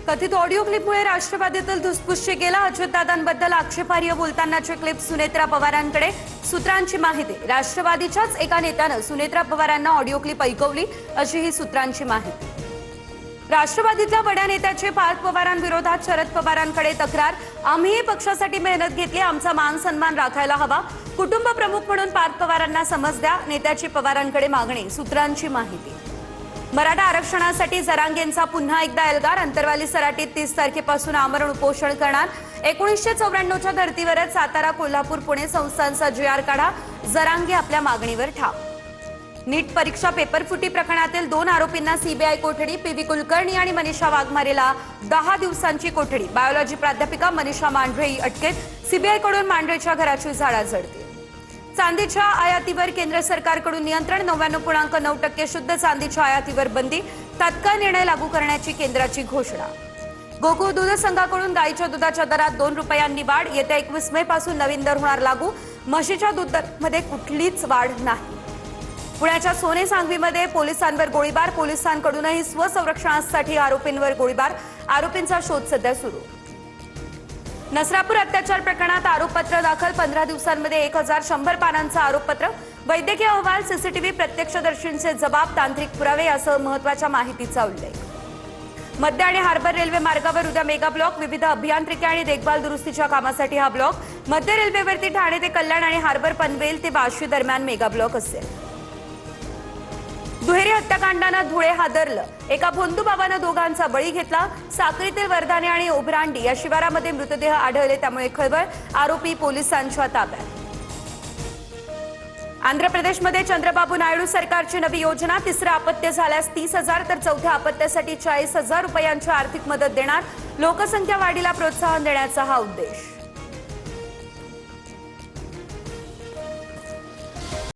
कथित ऑडिओ क्लिपमुळे राष्ट्रवादीतील धुसफूस गेला। अजितदादांबद्दल आक्षेपार्ह बोलतानाची क्लिप सुनेत्रा पवारांकडे। सूत्रांची माहिती, राष्ट्रवादीच्याच एका नेत्यानं सुनेत्रा पवारांना ऑडिओ क्लिप ऐकवली अशी ही सूत्रांची माहिती। राष्ट्रवादीतल्या बड्या नेत्याचे पार्थ पवारांविरोधात शरद पवारांकडे तक्रार। आम्ही पक्षासाठी मेहनत घेतली, आमचा मान सन्मान राखायला हवा, कुटुंब प्रमुख म्हणून पार्थ पवारांना समज द्या, नेत्याची पवारांकडे मागणी। सूत्रांची माहिती, मराठा आरक्षणासाठी जरांगेंचा पुन्हा एकदा एल्गार। अंतरवाली सराटीत 30 तारखेपासून आमरण उपोषण करणार। 1994च्या धर्तीवरच सातारा, कोल्हापूर, पुणे संस्थांचा GR काढा। जरांगे आपल्या मागणीवर ठाम। नीट परीक्षा पेपरफुटी प्रकरणातील 2 आरोपींना सीबीआय कोठडी। PV कुलकर्णी आणि मनीषा वाघमारेला 10 दिवसांची कोठडी। बायोलॉजी प्राध्यापिका मनीषा मांढरे अटकेत। सीबीआयकडून मांढरेच्या घराची झाडाझडती। चांदीच्या आयातीवर केंद्र सरकारकडून नियंत्रण। 99.9% शुद्ध चांदीच्या आयातीवर बंदी। तात्काळ निर्णय लागू करण्याची केंद्राची घोषणा। गोकुळ दूध संघाकडून गाईच्या दुधाच्या दरात 2 रुपयांनी वाढ। येत्या 21 मे पासून नवीन दर होणार लागू। म्हशीच्या दूध दरामध्ये कुठलीच वाढ नाही। पुण्याच्या सोने सांगवीमध्ये पोलिसांवर गोळीबार। पोलिसांकडूनही स्वसंरक्षणासाठी आरोपींवर गोळीबार। आरोपींचा शोध सध्या सुरू। नसरापूर अत्याचार प्रकरणात आरोपपत्र दाखल। 15 दिवसांमध्ये 1100 पानांचं आरोपपत्र। वैद्यकीय अहवाल, सीसीटीव्ही, प्रत्यक्षदर्शींचे जबाब, तांत्रिक पुरावे यासह महत्त्वाच्या माहितीचा उल्लेख। मध्य आणि हार्बर रेल्वे मार्गावर उद्या मेगा ब्लॉक। विविध अभियांत्रिकी आणि देखभाल दुरुस्तीच्या कामासाठी हा ब्लॉक। मध्य रेल्वेवरती ठाणे ते कल्याण आणि हार्बर पनवेल ते वाशी दरम्यान मेगा ब्लॉक असेल। दुहेरी हत्याकांडानं धुळे हादरलं। एका भोंदू बाबानं दोघांचा बळी घेतला। साक्रीतील वर्धाने आणि ओभरांडी या शिवारामध्ये मृतदेह आढळले, त्यामुळे खळबळ। आरोपी पोलिसांच्या ताब्यात। आंध्र प्रदेशमध्ये चंद्रबाबू नायडू सरकारची नवी योजना। तिसरं अपत्य झाल्यास 30,000 तर चौथ्या अपत्यासाठी 40,000 रुपयांची आर्थिक मदत देणार। लोकसंख्या वाढीला प्रोत्साहन देण्याचा हा उद्देश।